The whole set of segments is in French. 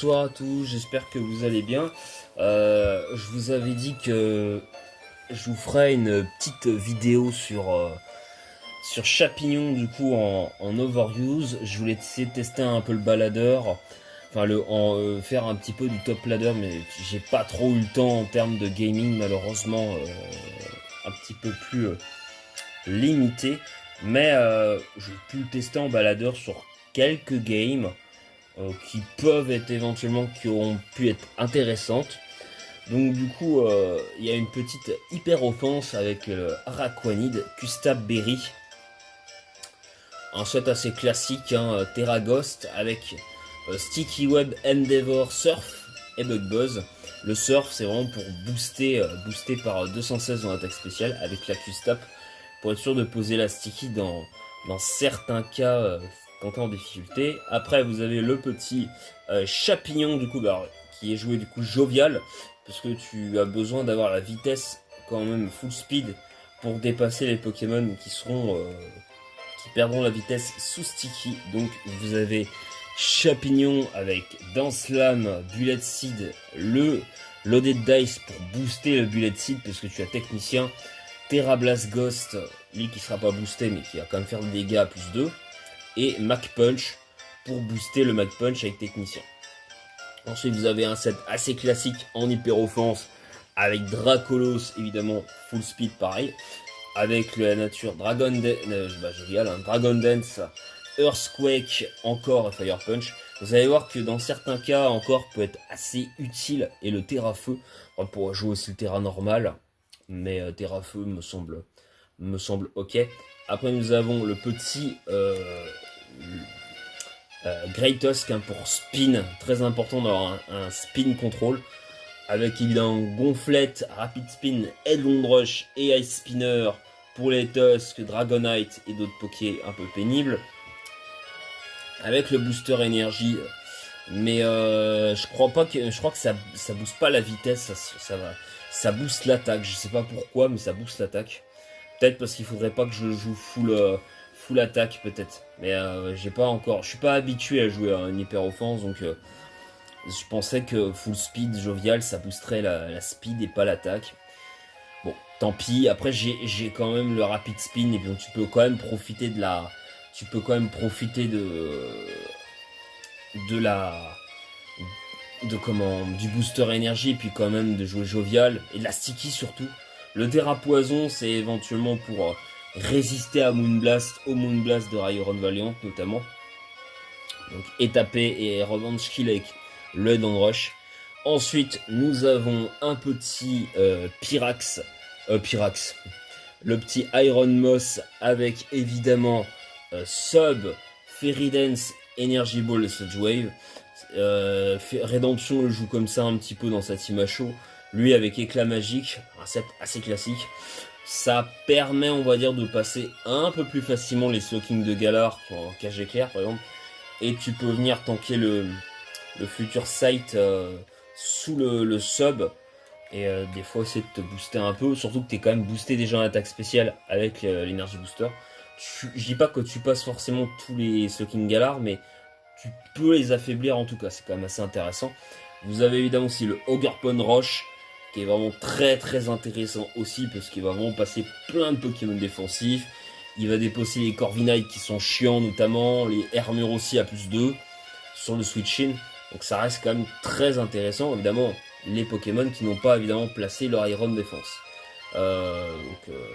bonsoir à tous, j'espère que vous allez bien. Je vous avais dit que je vous ferai une petite vidéo sur Chapignon du coup en overuse. Je voulais essayer de tester un peu le baladeur, enfin faire un petit peu du top ladder, mais j'ai pas trop eu le temps en termes de gaming malheureusement, un petit peu plus limité. Mais j'ai pu le tester en baladeur sur quelques games qui peuvent être éventuellement, qui auront pu être intéressantes. Donc du coup, il y a une petite hyper offense avec le Araquanid, Custab Berry. Un set assez classique, hein, Terra Ghost avec Sticky Web, Endeavor, Surf et Bug Buzz. Le Surf, c'est vraiment pour booster par 216 dans l'attaque spéciale avec la Custab, pour être sûr de poser la Sticky dans certains cas quand t'es en difficulté. Après, vous avez le petit Chapignon du coup, qui est joué du coup jovial, parce que tu as besoin d'avoir la vitesse quand même full speed pour dépasser les Pokémon qui perdront la vitesse sous Sticky. Donc vous avez Chapignon avec Dance Lame, Bullet Seed, le Loaded Dice pour booster le Bullet Seed parce que tu as Technicien, Terra Blast Ghost, lui qui sera pas boosté mais qui va quand même faire des dégâts à plus 2, et Mac Punch pour booster le Mac Punch avec Technicien. Ensuite vous avez un set assez classique en hyper offense avec Dracolos évidemment full speed pareil, avec la nature Dragon Dance, Earthquake encore et Fire Punch. Vous allez voir que dans certains cas encore peut être assez utile, et le Terra Feu, on pourra jouer aussi le Terra normal, mais Terra Feu me semble ok. Après nous avons le petit Great Tusk, hein, pour spin, très important d'avoir un spin control, avec évidemment Gonflette, Rapid Spin, Headlong Rush et Ice Spinner pour les Tusk, Dragonite et d'autres Pokés un peu pénibles. Avec le booster énergie, mais je crois que ça booste pas la vitesse, ça booste l'attaque. Je sais pas pourquoi, mais ça booste l'attaque. Peut-être parce qu'il faudrait pas que je joue full attaque peut-être. Mais j'ai pas encore, je suis pas habitué à jouer à une hyper offense, donc je pensais que full speed jovial ça boosterait la speed et pas l'attaque. Bon, tant pis. Après j'ai quand même le rapid spin, et puis donc tu peux quand même profiter de la du booster énergie, et puis quand même de jouer jovial et de la sticky surtout. Le Terra Poison, c'est éventuellement pour résister à Moonblast, au Moonblast de Rayron Valiant notamment. Donc étaper et revenge kill avec le Head Rush. Ensuite, nous avons un petit Pyrax, le petit Iron Moss avec évidemment Sub, Fairy Dance, Energy Ball et Sludge Wave. Rédemption le joue comme ça un petit peu dans sa team à chaud. Lui avec éclat magique, un set assez classique. Ça permet, on va dire, de passer un peu plus facilement les Slowking de Galar en cage éclair par exemple. Et tu peux venir tanker le futur Sight sous le sub. Et des fois essayer de te booster un peu. Surtout que tu es quand même boosté déjà en attaque spéciale avec l'énergie booster. Je dis pas que tu passes forcément tous les Slowking Galar, mais tu peux les affaiblir en tout cas. C'est quand même assez intéressant. Vous avez évidemment aussi le Ogerpon Roche, qui est vraiment très très intéressant aussi, parce qu'il va vraiment passer plein de Pokémon défensifs. Il va déposer les Corviknight qui sont chiants notamment, les Hermure aussi à plus 2 sur le Switch-In. Donc ça reste quand même très intéressant. Évidemment, les Pokémon qui n'ont pas évidemment placé leur Iron Défense.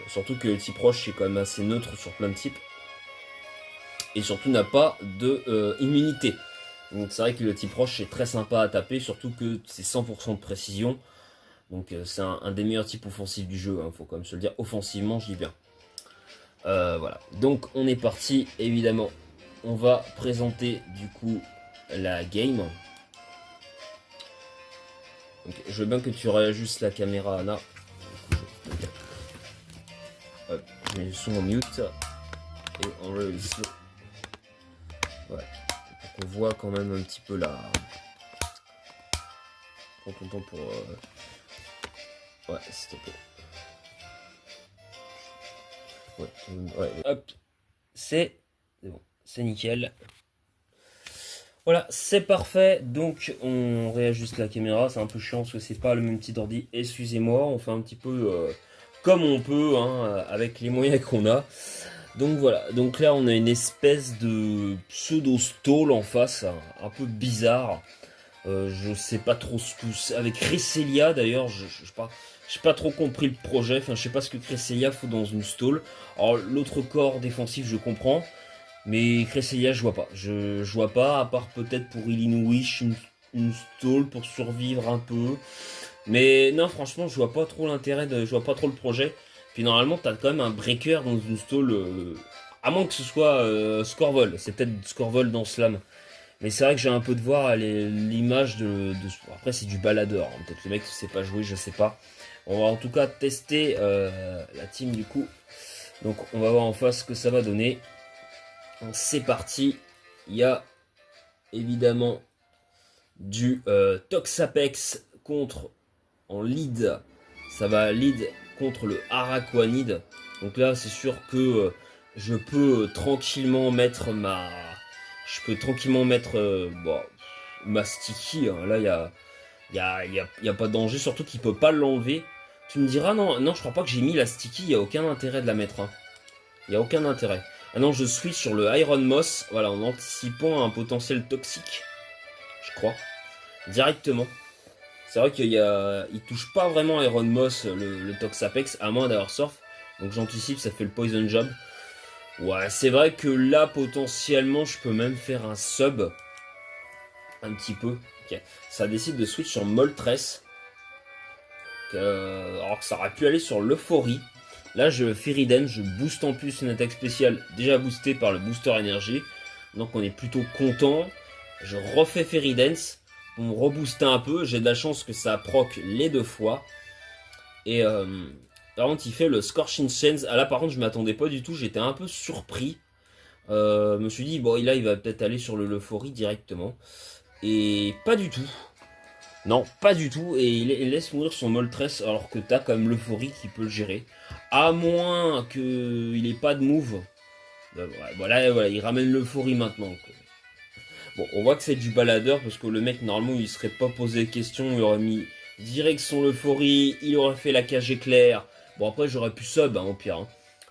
Surtout que le type roche est quand même assez neutre sur plein de types. Et surtout n'a pas de immunité. Donc c'est vrai que le type roche est très sympa à taper, surtout que c'est 100% de précision. Donc c'est un des meilleurs types offensifs du jeu, hein, faut quand même se le dire, offensivement je dis bien. Voilà, donc on est parti, évidemment. On va présenter du coup la game. Donc, je veux bien que tu réajustes la caméra, Anna. Hop, je mets le son en mute. Et on le slow. Ouais, pour qu'on voit quand même un petit peu la... Prends ton temps pour... Ouais, s'il te plaît. Ouais, hop, c'est bon, c'est nickel. Voilà, c'est parfait. Donc on réajuste la caméra. C'est un peu chiant parce que c'est pas le même petit ordi. Excusez-moi, on fait un petit peu comme on peut hein, avec les moyens qu'on a. Donc voilà, donc là on a une espèce de pseudo-stall en face, un peu bizarre. Je sais pas trop ce que c'est. Avec Cresselia d'ailleurs, j'ai pas trop compris le projet. Enfin, je sais pas ce que Cresselia fout dans une stall. Alors l'autre corps défensif, je comprends. Mais Cresselia, je vois pas. Je vois pas, à part peut-être pour Illinois, une stall pour survivre un peu. Mais non, franchement, je vois pas trop l'intérêt je vois pas trop le projet. Puis normalement, t'as quand même un breaker dans une stall. À moins que ce soit Scorvol. C'est peut-être Scorvol dans Slam. Mais c'est vrai que j'ai un peu de voir l'image Après, c'est du baladeur. Hein. Peut-être le mec ne sait pas jouer, je sais pas. On va en tout cas tester la team du coup. Donc, on va voir en face ce que ça va donner. C'est parti. Il y a évidemment du Toxapex contre en lead. Ça va lead contre le Araquanid. Donc là, c'est sûr que je peux tranquillement mettre ma sticky. Hein. Là, y a pas de danger. Surtout qu'il peut pas l'enlever. Tu me diras, non, non, je crois pas que j'ai mis la sticky. Il n'y a aucun intérêt de la mettre. Hein. Il n'y a aucun intérêt. Ah non, je switch sur le Iron Moss. Voilà, en anticipant un potentiel toxique. Je crois. Directement. C'est vrai il touche pas vraiment Iron Moss, le Toxapex, à moins d'avoir Surf. Donc j'anticipe, ça fait le Poison Job. Ouais, c'est vrai que là, potentiellement, je peux même faire un sub. Un petit peu. Ok. Ça décide de switch sur Moltres. Alors que ça aurait pu aller sur l'Euphorie. Là, je Feriden, je booste en plus une attaque spéciale déjà boostée par le booster énergie. Donc on est plutôt content. Je refais Feridens pour me rebooster un peu. J'ai de la chance que ça proc les deux fois. Et par contre, il fait le Scorching Sands. Ah là, par contre, je m'attendais pas du tout. J'étais un peu surpris. Je me suis dit, bon, là, il va peut-être aller sur l'Euphorie directement. Et pas du tout. Non, pas du tout. Et il laisse mourir son Moltres alors que t'as quand même l'Euphorie qui peut le gérer. À moins qu'il ait pas de move. Ben, voilà, il ramène l'Euphorie maintenant. Quoi. Bon, on voit que c'est du baladeur parce que le mec, normalement, il serait pas posé de questions. Il aurait mis direct son Euphorie. Il aurait fait la cage éclair. Bon, après, j'aurais pu sub, hein, au pire. Hein.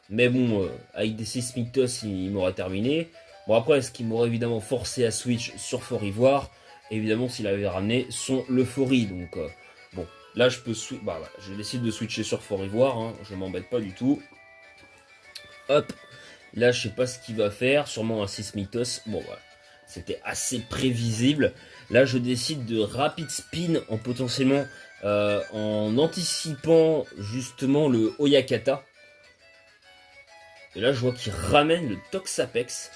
Mais bon, avec des Seismictos, il m'aurait terminé. Bon, après, ce qui m'aurait évidemment forcé à switch sur Fort Ivoire, évidemment, s'il avait ramené son Euphorie. Donc, bon, là, je peux bah, voilà, je décide de switcher sur Fort Ivoire. Hein, je m'embête pas du tout. Hop. Là, je sais pas ce qu'il va faire. Sûrement un Seismictos. Bon, voilà. C'était assez prévisible. Là, je décide de rapid spin en potentiellement en anticipant justement le Oyakata. Et là, je vois qu'il ramène le Toxapex.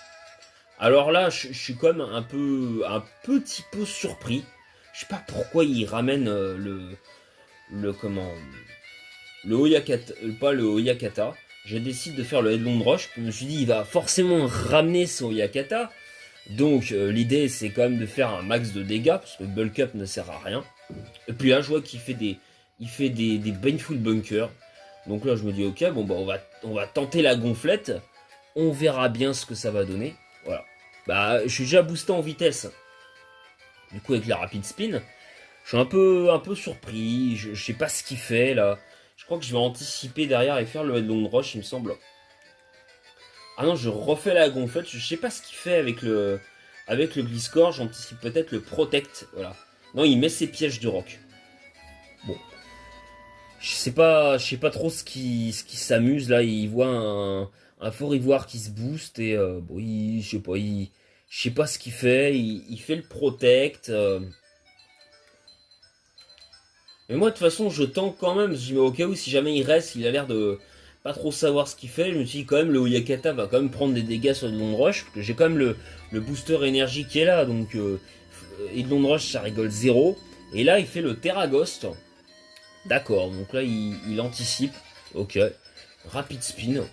Alors là, je suis quand même un petit peu surpris. Je sais pas pourquoi il ramène le Oyakata, pas le Oyakata. Je décide de faire le Headlong Rush. Je me suis dit, il va forcément ramener son Oyakata. Donc l'idée c'est quand même de faire un max de dégâts parce que bulk up ne sert à rien. Et puis là je vois qu'il fait des Baneful Bunkers. Donc là je me dis ok bon bah on va tenter la gonflette. On verra bien ce que ça va donner. Voilà. Bah je suis déjà boosté en vitesse. Du coup avec la rapid spin. Je suis un peu surpris. Je sais pas ce qu'il fait là. Je crois que je vais anticiper derrière et faire le headlong rush il me semble. Ah non, je refais la gonflette, je sais pas ce qu'il fait avec le Gliscor, j'anticipe peut-être le Protect, voilà. Non, il met ses pièges de roc. Bon. Je sais pas trop ce qui s'amuse, là, il voit un fort ivoire qui se booste, et bon, je sais pas ce qu'il fait, il fait le Protect. Mais moi, de toute façon, je tente quand même, je dis, mais au cas où, si jamais il reste, il a l'air de pas trop savoir ce qu'il fait. Je me suis dit quand même le Oyakata va quand même prendre des dégâts sur le long rush parce que j'ai quand même le booster énergie qui est là donc et le long rush ça rigole zéro et là il fait le Terragost. D'accord, donc là il anticipe. Ok, rapid spin.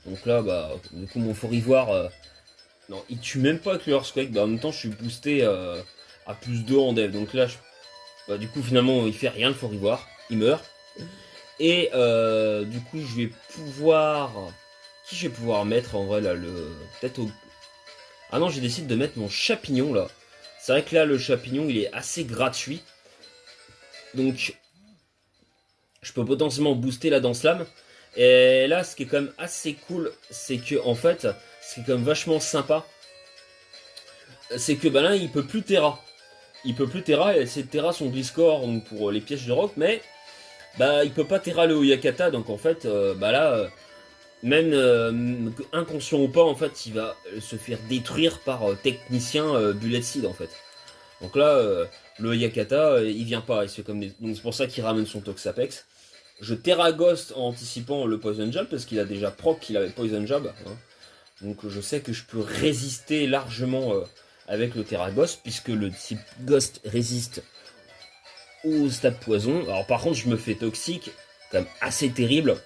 Donc là bah du coup mon fort ivoire non il tue même pas avec le Earthquake. Bah, en même temps je suis boosté à plus 2 en dev donc là bah, du coup finalement il fait rien le fort ivoire, il meurt. Et du coup, je vais pouvoir... Qui je vais pouvoir mettre en vrai là le... Peut-être au... Ah non, j'ai décidé de mettre mon champignon là. C'est vrai que là, le champignon, il est assez gratuit. Donc, je peux potentiellement booster la danse lame. Et là, ce qui est quand même assez cool, c'est que en fait, ce qui est quand même vachement sympa, c'est que bah là, il peut plus Terra. Il peut plus Terra, et c'est Terra son Gliscor donc pour les pièges de rock, mais bah il peut pas Terra le Oyakata, donc en fait, bah là, même inconscient ou pas, en fait, il va se faire détruire par technicien Bullet Seed en fait. Donc là, le Oyakata, il vient pas, il se fait comme des... Donc c'est pour ça qu'il ramène son Toxapex. Je Terra Ghost en anticipant le Poison Jab, parce qu'il a déjà proc qu'il avait Poison Jab. Hein. Donc je sais que je peux résister largement avec le Terra Ghost, puisque le type Ghost résiste au stade poison. Alors par contre, je me fais toxique, quand même assez terrible.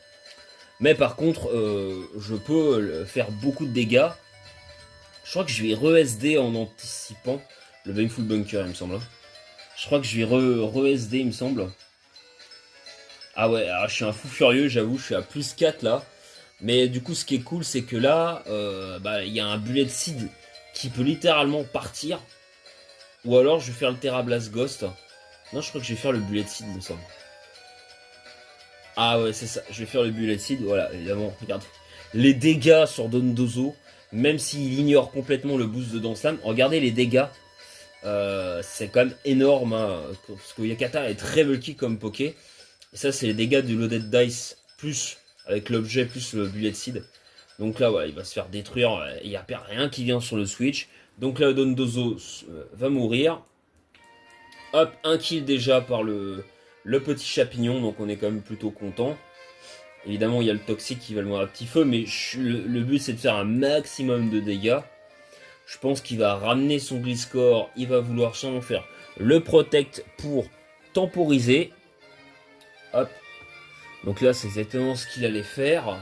Mais par contre, je peux faire beaucoup de dégâts. Je crois que je vais re-SD en anticipant le Baneful Bunker, il me semble. Je crois que je vais re-SD, il me semble. Ah ouais, alors je suis un fou furieux, j'avoue, je suis à plus 4 là. Mais du coup, ce qui est cool, c'est que là, bah, il y a un Bullet Seed qui peut littéralement partir. Ou alors, je vais faire le Terra Blast Ghost. Non, je crois que je vais faire le Bullet Seed, il me semble. Ah ouais, c'est ça, je vais faire le Bullet Seed, voilà, évidemment, regarde. Les dégâts sur Dondozo, même s'il ignore complètement le boost de Danslam, regardez les dégâts. C'est quand même énorme, hein, parce que Yakata est très bulky comme Poké. Et ça, c'est les dégâts du Loaded Dice, plus avec l'objet, plus le Bullet Seed. Donc là, ouais, il va se faire détruire. Il n'y a rien qui vient sur le Switch. Donc là, Dondozo va mourir. Hop, un kill déjà par le petit champignon. Donc on est quand même plutôt content. Évidemment, il y a le toxique qui va le mourir à petit feu. Mais le but, c'est de faire un maximum de dégâts. Je pense qu'il va ramener son Gliscor. Il va vouloir sûrement faire le Protect pour temporiser. Hop. Donc là, c'est exactement ce qu'il allait faire.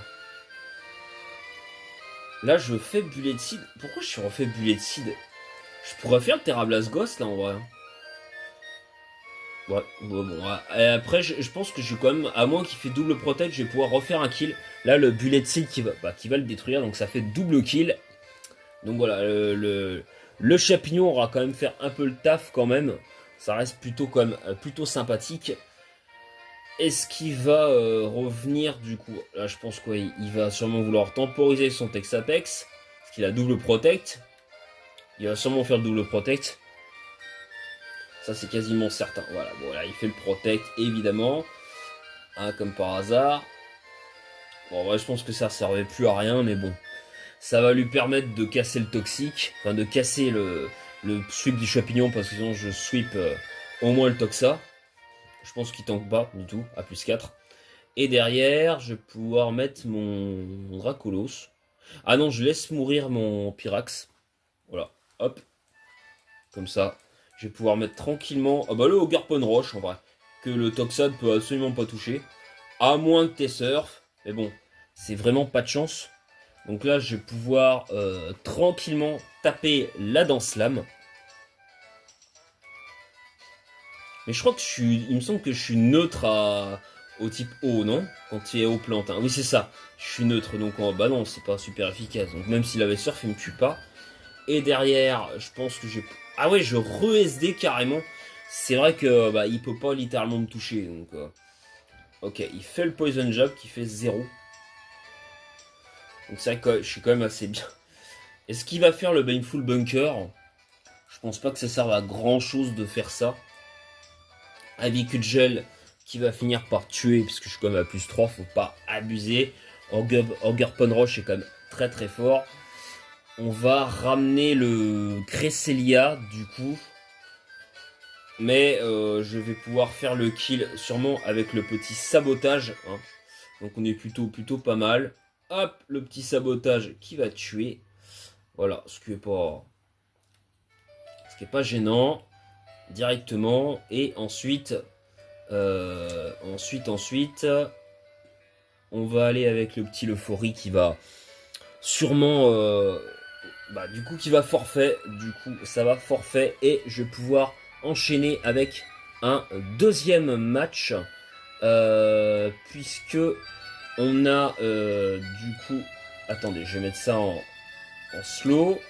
Là, je fais Bullet Seed. Pourquoi je suis refait Bullet Seed? Je pourrais faire Terra Blast Ghost, là, en vrai. Ouais, bon. Et après, je pense que je suis quand même... À moins qu'il fait double protect, je vais pouvoir refaire un kill. Là, le Bullet Seed qui va le détruire. Donc ça fait double kill. Donc voilà, le champignon aura quand même fait un peu le taf, quand même. Ça reste plutôt, comme, plutôt sympathique. Est-ce qu'il va revenir du coup? Là, je pense qu'il va sûrement vouloir temporiser son Texapex. Parce qu'il a double protect. Il va sûrement faire le double protect. Ça, c'est quasiment certain. Voilà, bon, là, il fait le protect, évidemment. Hein, comme par hasard. Bon, ouais, je pense que ça servait plus à rien, mais bon. Ça va lui permettre de casser le toxique. Enfin, de casser le sweep du champignon, parce que sinon, je sweep au moins le toxa. Je pense qu'il tank pas du tout, à plus 4. Et derrière, je vais pouvoir mettre mon Dracolos. Ah non, je laisse mourir mon Pyrax. Voilà, hop. Comme ça, je vais pouvoir mettre tranquillement... Ah bah le Garpon Roche, en vrai. Que le Toxa ne peut absolument pas toucher. À moins que t'aies surf. Mais bon, c'est vraiment pas de chance. Donc là, je vais pouvoir tranquillement taper la danse lame. Mais je crois que il me semble que je suis neutre au type O, non? Quand il est aux plantes. Hein. Oui, c'est ça. Je suis neutre, donc bah non, c'est pas super efficace. Donc même s'il avait surf, il me tue pas. Et derrière, je pense que j'ai... Ah ouais, je re-SD carrément. C'est vrai que bah, il peut pas littéralement me toucher. Donc, ok, il fait le Poison Jab qui fait 0. Donc c'est vrai que je suis quand même assez bien. Est-ce qu'il va faire le Baneful Bunker? Je pense pas que ça serve à grand chose de faire ça. Avicudgel qui va finir par tuer, puisque je suis quand même à plus 3, faut pas abuser. Ogre Roche est quand même très très fort. On va ramener le Cresselia du coup. Mais je vais pouvoir faire le kill sûrement avec le petit sabotage. Hein. Donc on est plutôt pas mal. Hop, le petit sabotage qui va tuer. Voilà, ce qui est pas gênant. Directement. Et ensuite, on va aller avec le petit Euphorie qui va sûrement... bah, du coup, qui va forfait. Du coup, ça va forfait. Et je vais pouvoir enchaîner avec un deuxième match. Puisque on a du coup... Attendez, je vais mettre ça en slow.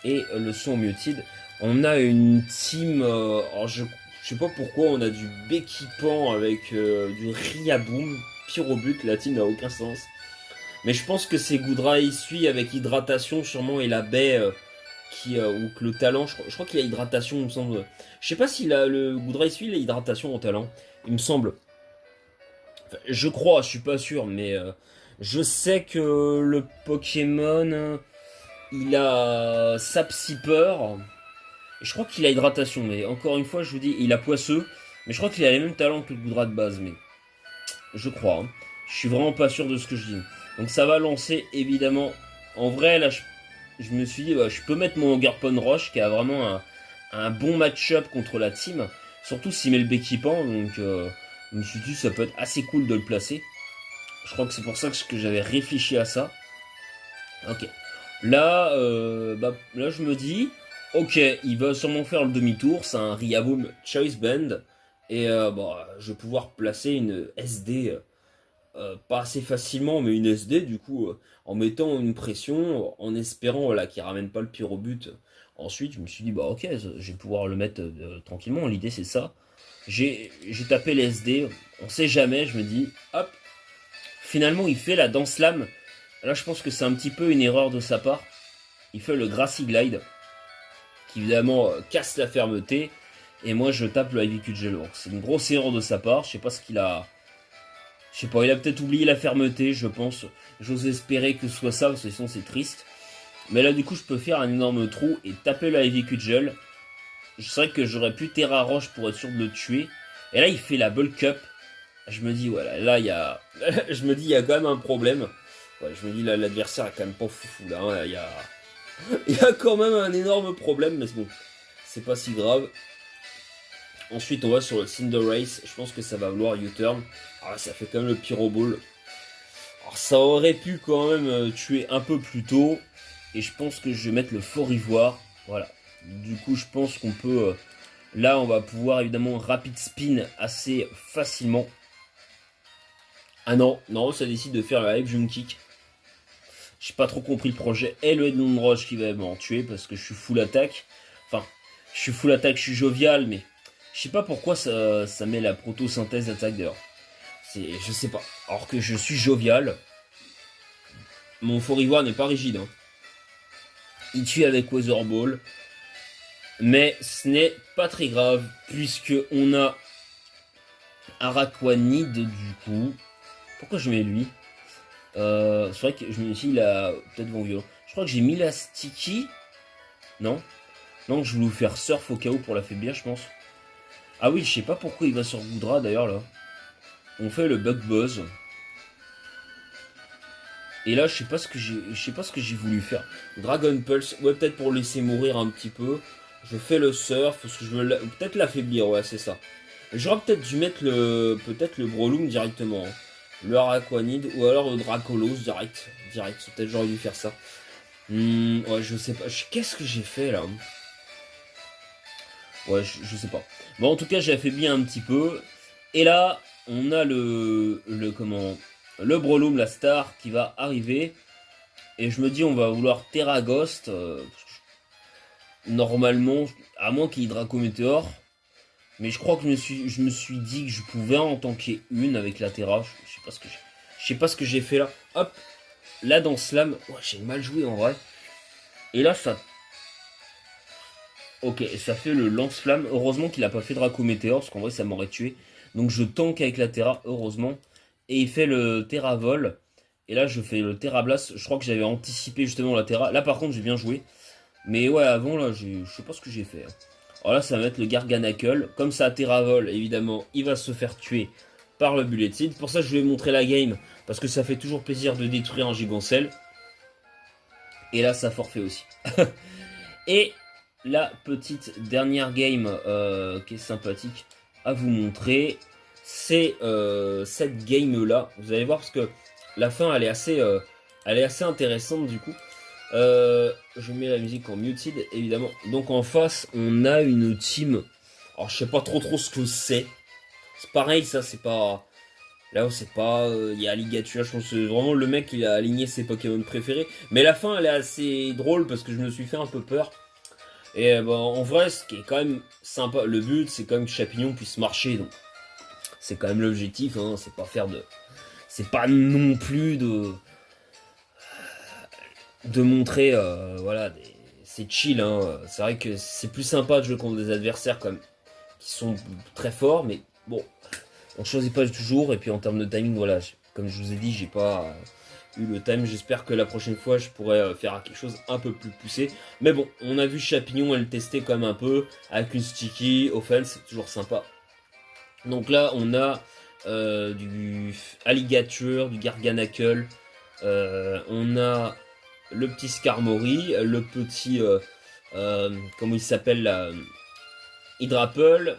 et le son muted. On a une team, alors je sais pas pourquoi on a du Becky-Pan avec du Riaboom, Pyrobut, la team n'a aucun sens. Mais je pense que c'est Goudra Isui avec hydratation sûrement et la baie ou que le talent, je crois qu'il a hydratation, il me semble. Je sais pas s'il a le Goudra Isui, il a hydratation au talent, il me semble. Enfin, je crois, je suis pas sûr, mais je sais que le Pokémon, il a Sapsipper. Je crois qu'il a hydratation, mais encore une fois, je vous dis, il a poisseux. Mais je crois qu'il a les mêmes talents que le Goudra de base, mais je crois. Hein. Je suis vraiment pas sûr de ce que je dis. Donc ça va lancer, évidemment. En vrai, là, je me suis dit, bah, je peux mettre mon Garpon Roche, qui a vraiment un bon match-up contre la team. Surtout s'il met le Becky-Pan, donc je me suis dit, ça peut être assez cool de le placer. Je crois que c'est pour ça que j'avais réfléchi à ça. Ok. Là, là, je me dis, ok, il va sûrement faire le demi-tour. C'est un Riaboom Choice Band. Et je vais pouvoir placer une SD, pas assez facilement, mais une SD, du coup, en mettant une pression, en espérant voilà, qu'il ramène pas le Pyrobut. Ensuite, je me suis dit, bah ok, je vais pouvoir le mettre tranquillement. L'idée, c'est ça. J'ai tapé les SD. On sait jamais, je me dis, hop. Finalement, il fait la danse lame. Là, je pense que c'est un petit peu une erreur de sa part. Il fait le Grassy Glide, qui évidemment casse la fermeté. Et moi, je tape le Ivy Cudgel. C'est une grosse erreur de sa part. Je sais pas ce qu'il a. Je sais pas, il a peut-être oublié la fermeté, je pense. J'ose espérer que ce soit ça, parce que sinon c'est triste. Mais là, du coup, je peux faire un énorme trou et taper le Ivy Cudgel. Je sais que j'aurais pu Terra Roche pour être sûr de le tuer. Et là, il fait la Bulk Up. Je me dis, voilà, là, il y a. Je me dis, il y a quand même un problème. Ouais, je me dis, là, l'adversaire est quand même pas foufou, là. Hein. Il y a quand même un énorme problème, mais bon, c'est pas si grave. Ensuite, on va sur le Cinderace. Je pense que ça va vouloir U-turn. Ah, ça fait quand même le Pyroball. Alors, ça aurait pu quand même tuer un peu plus tôt. Et je pense que je vais mettre le Fort Ivoire. Voilà. Du coup, je pense qu'on peut... là, on va pouvoir évidemment rapid spin assez facilement. Ah non, non, ça décide de faire le Hype Jump Kick. J'ai pas trop compris le projet. Et le Headlong Rush qui va m'en tuer parce que je suis full attaque. Enfin, je suis full attaque, je suis jovial, mais je sais pas pourquoi ça met la proto-synthèse d'attaque d'ailleurs. Je sais pas. Alors que je suis jovial. Mon Fort Ivoire n'est pas rigide. Hein. Il tue avec Weather Ball. Mais ce n'est pas très grave. Puisque on a Araquanid du coup. Pourquoi je mets lui c'est vrai que je me suis dit, il a peut-être vent violent. Je crois que j'ai mis la Sticky. Non. Non, je voulais faire Surf au cas où pour l'affaiblir, je pense. Ah oui, je sais pas pourquoi il va sur Goudra d'ailleurs là. On fait le Bug Buzz. Et là, je sais pas ce que j'ai voulu faire. Dragon Pulse, ouais, peut-être pour laisser mourir un petit peu. Je fais le Surf parce que je veux peut-être l'affaiblir, ouais, c'est ça. J'aurais peut-être dû mettre peut-être le Breloom directement. Hein. Le Araquanid ou alors le Dracolos direct. Peut-être j'aurais dû faire ça. Ouais, je sais pas. Qu'est-ce que j'ai fait là? Ouais, je sais pas. Bon, en tout cas, j'ai affaibli un petit peu. Et là, on a le Breloom, la star, qui va arriver. Et je me dis, on va vouloir Terra Ghost. Normalement, à moins qu'il y ait Draco Météore. Mais je crois que je me suis dit que je pouvais en tanker une avec la Terra. Je sais pas ce que j'ai fait là. Hop, là dans Slam, ouais, j'ai mal joué en vrai. Et là ça, ok, ça fait le lance-flamme. Heureusement qu'il a pas fait Draco Météore parce qu'en vrai ça m'aurait tué. Donc je tank avec la Terra, heureusement. Et il fait le Terra Vol. Et là je fais le Terra Blast. Je crois que j'avais anticipé justement la Terra. Là par contre j'ai bien joué. Mais ouais, avant là, je sais pas ce que j'ai fait. Hein. Alors là, ça va être le Garganacle. Comme ça, Terravol, évidemment, il va se faire tuer par le Bullet Seed. Pour ça, je vais montrer la game, parce que ça fait toujours plaisir de détruire un Gigancel. Et là, ça forfait aussi. Et la petite dernière game qui est sympathique à vous montrer, c'est cette game-là. Vous allez voir, parce que la fin, elle est assez intéressante du coup. Je mets la musique en muted évidemment. Donc en face on a une team. Alors je sais pas trop ce que c'est. C'est pareil ça, c'est pas. Là, on sait pas, il y a Alligator, je pense que c'est vraiment le mec qui a aligné ses Pokémon préférés. Mais la fin, elle est assez drôle parce que je me suis fait un peu peur. Et bon, en vrai, ce qui est quand même sympa, le but, c'est quand même que Chapignon puisse marcher. Donc, c'est quand même l'objectif, hein, c'est pas faire de... C'est pas non plus de montrer, voilà, c'est chill, hein. C'est vrai que c'est plus sympa de jouer contre des adversaires comme qui sont très forts, mais bon, on choisit pas toujours. Et puis en termes de timing, voilà, comme je vous ai dit, j'ai pas eu le time. J'espère que la prochaine fois, je pourrai faire quelque chose un peu plus poussé. Mais bon, on a vu Chapignon, elle testait quand même un peu avec une sticky offense, c'est toujours sympa. Donc là, on a du Alligator, du Garganacle, on a le petit Skarmory, le petit, comment il s'appelle là, Hydrapple,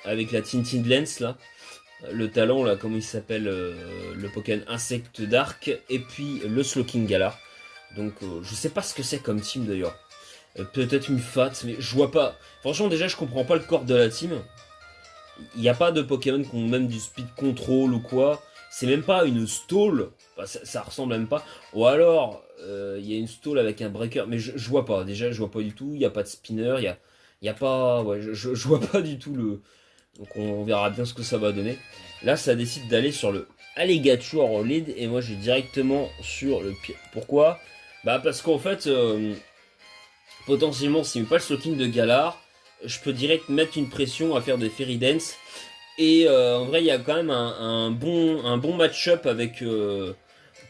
avec la Tinted Lens là, le talent là, comment il s'appelle, le Pokémon Insecte Dark, et puis le Slowking Galar. Donc je sais pas ce que c'est comme team d'ailleurs. Peut-être une fat, mais je vois pas. Franchement, déjà, je comprends pas le corps de la team. Il n'y a pas de Pokémon qui ont même du speed control ou quoi. C'est même pas une stall. Enfin, ça ressemble même pas. Ou alors, il y a une stall avec un breaker. Mais je vois pas. Déjà, je vois pas du tout. Il n'y a pas de spinner. Il y a pas. Ouais, je vois pas du tout le. Donc on verra bien ce que ça va donner. Là, ça décide d'aller sur le Alligator en lead. Et moi, j'ai directement sur le pied. Pourquoi? Bah, parce qu'en fait, potentiellement, s'il met pas le stocking de Galar, je peux direct mettre une pression à faire des Fairy Dance. Et en vrai, il y a quand même un bon match-up avec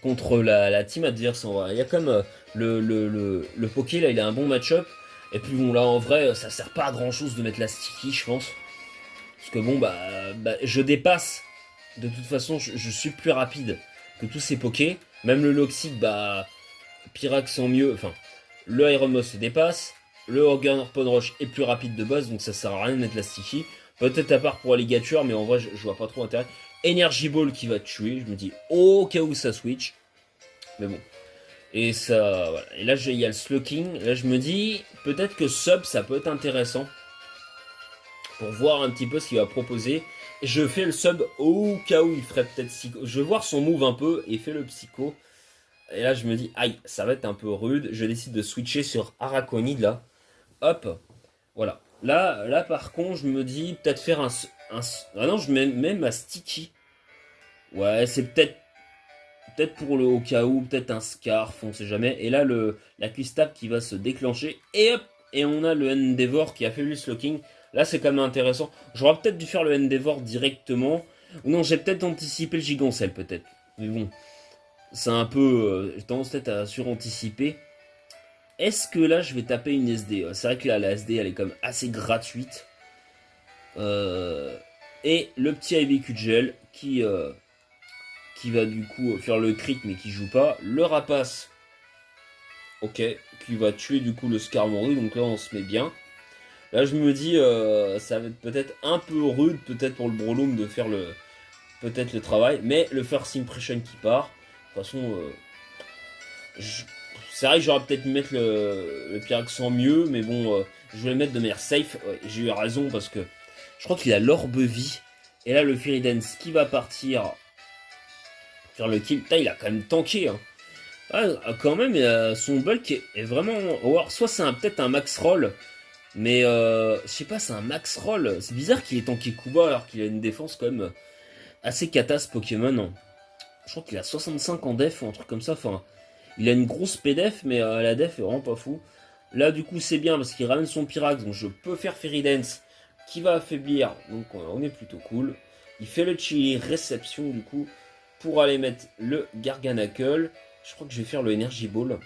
contre la team adverse. En vrai. Il y a quand même le Poké, là, il a un bon match-up. Et puis bon, là, en vrai, ça sert pas à grand-chose de mettre la sticky, je pense. Parce que bon, bah je dépasse. De toute façon, je suis plus rapide que tous ces Pokés. Même le Loxide, bah, Pyrax en mieux. Enfin, le Iron Moss se dépasse. Le Organopon Roche est plus rapide de base, donc ça sert à rien de mettre la sticky. Peut-être à part pour Alligator, mais en vrai, je vois pas trop intérêt. Energy Ball qui va tuer. Je me dis, au cas où ça switch. Mais bon. Et ça, voilà. Et là, il y a le Slowking. Là, je me dis, peut-être que Sub, ça peut être intéressant. Pour voir un petit peu ce qu'il va proposer. Je fais le Sub au cas où il ferait peut-être Psycho. Je vais voir son move un peu et fait le Psycho. Et là, je me dis, aïe, ça va être un peu rude. Je décide de switcher sur Araconide, là. Hop. Voilà. Là, par contre, je me dis peut-être faire ah non, je mets même un sticky. Ouais, c'est peut-être pour le au cas où, peut-être un scarf, on sait jamais. Et là, la Q-Stab qui va se déclencher. Et hop, et on a le Endeavor qui a fait le slowking. Là, c'est quand même intéressant. J'aurais peut-être dû faire le Endeavor directement. Ou non, j'ai peut-être anticipé le Gigancel, peut-être. Mais bon, c'est un peu... j'ai tendance peut-être à suranticiper. Est-ce que là je vais taper une SD? C'est vrai que là la SD elle est quand même assez gratuite. Et le petit Ivy Gel qui va du coup faire le crit mais qui joue pas. Le Rapace, ok, qui va tuer du coup le Skarmory. Donc là on se met bien. Là je me dis ça va être peut-être un peu rude peut-être pour le Breloom de faire peut-être le travail. Mais le First Impression qui part. De toute façon c'est vrai que j'aurais peut-être mis mettre le Pyrax en mieux, mais bon, je voulais le mettre de manière safe. Ouais, j'ai eu raison parce que je crois qu'il a l'orbe vie. Et là, le Fairy Dance qui va partir faire le kill. Putain, il a quand même tanké. Hein. Ah, quand même, son bulk est vraiment. Ou alors, soit c'est peut-être un max roll, mais je sais pas, c'est un max roll. C'est bizarre qu'il ait tanké Kuba alors qu'il a une défense quand même assez cata Pokémon. Hein. Je crois qu'il a 65 en def ou un truc comme ça. Enfin. Il a une grosse pdef, mais la def est vraiment pas fou. Là, du coup, c'est bien parce qu'il ramène son Pyrax, donc je peux faire Fairy Dance qui va affaiblir. Donc, on est plutôt cool. Il fait le Chili Réception, du coup, pour aller mettre le Garganacle. Je crois que je vais faire le Energy Ball.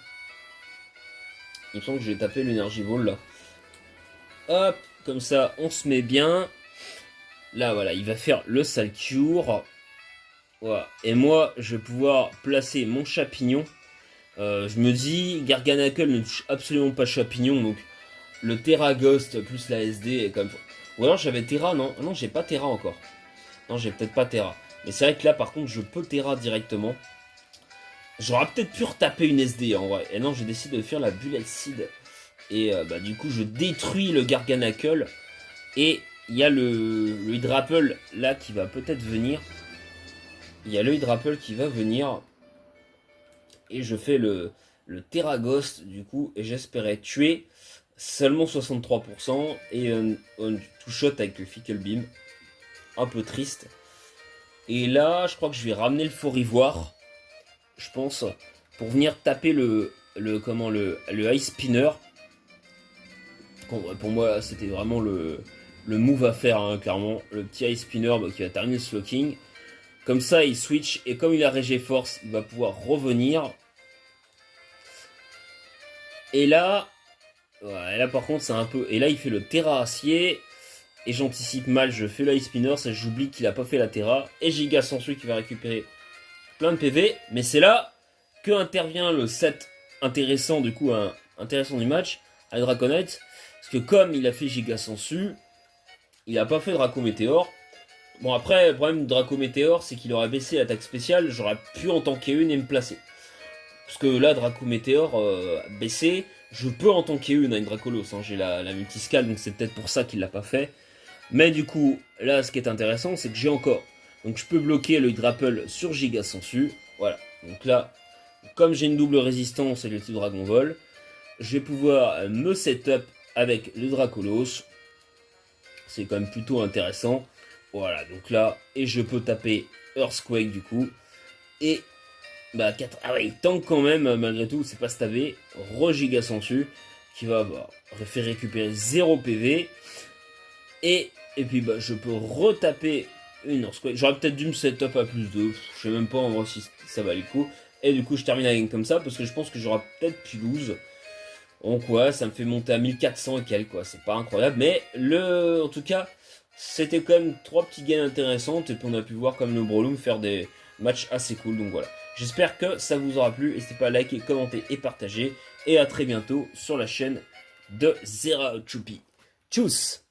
Il me semble que je vais taper l'Energy Ball là. Hop, comme ça, on se met bien. Là, voilà, il va faire le sale cure. Voilà. Et moi, je vais pouvoir placer mon Chapignon. Je me dis, Garganacle ne touche absolument pas Chapignon, donc le Terra Ghost plus la SD est quand même... Ou alors j'avais Terra, non? Ah non, j'ai pas Terra encore. Non, j'ai peut-être pas Terra. Mais c'est vrai que là, par contre, je peux Terra directement. J'aurais peut-être pu retaper une SD, en vrai. Et non, je décide de faire la Bullet Seed. Et bah du coup, je détruis le Garganacle. Et il y a le Hydrapple là qui va peut-être venir. Il y a le Hydrapple qui va venir. Et je fais le Terra Ghost du coup. Et j'espérais tuer seulement 63%. Et un two shot avec le Fickle Beam. Un peu triste. Et là, je crois que je vais ramener le Fort Ivoire. Je pense. Pour venir taper le Ice Spinner. Pour moi, c'était vraiment le move à faire, hein, clairement. Le petit Ice Spinner qui va terminer le Slowking. Comme ça, il switch. Et comme il a Régé Force, il va pouvoir revenir. Et là... Ouais, et là, par contre, c'est un peu... Et là, il fait le Terra Acier. Et j'anticipe mal. Je fais le Ice Spinner. Ça, j'oublie qu'il a pas fait la Terra. Et Giga Sensui qui va récupérer plein de PV. Mais c'est là que intervient le set intéressant, du coup, intéressant du match. À Draconite. Parce que comme il a fait Giga Sensu, il a pas fait Draco Météor. Bon après, le problème de Draco Météor, c'est qu'il aurait baissé l'attaque spéciale, j'aurais pu en tanker une et me placer. Parce que là, Draco Météor baissé, je peux en tanker une avec Dracolos, hein. J'ai la multiscale, donc c'est peut-être pour ça qu'il l'a pas fait. Mais du coup, là, ce qui est intéressant, c'est que j'ai encore. Donc je peux bloquer le Hydrapple sur Giga Sensu. Voilà. Donc là, comme j'ai une double résistance et le petit Dragon Vol, je vais pouvoir me setup avec le Dracolos. C'est quand même plutôt intéressant. Voilà, donc là, et je peux taper Earthquake du coup. Et, bah, 4. Ah ouais, il tank quand même, malgré tout, c'est pas stabé. Re-Giga Sensu, qui va faire récupérer 0 PV. Et puis, bah, je peux retaper une Earthquake. J'aurais peut-être dû me setup à plus 2. Je sais même pas en vrai si ça valait le coup. Et du coup, je termine la game comme ça, parce que je pense que j'aurai peut-être pu lose. Donc ouais, ça me fait monter à 1400 et quelques, quoi. C'est pas incroyable, mais en tout cas, c'était quand même 3 petits gains intéressantes. Et puis on a pu voir comme le Broloom faire des matchs assez cool. Donc voilà, j'espère que ça vous aura plu. N'hésitez pas à liker, commenter et partager. Et à très bientôt sur la chain de Zera Choupi. Tchuss!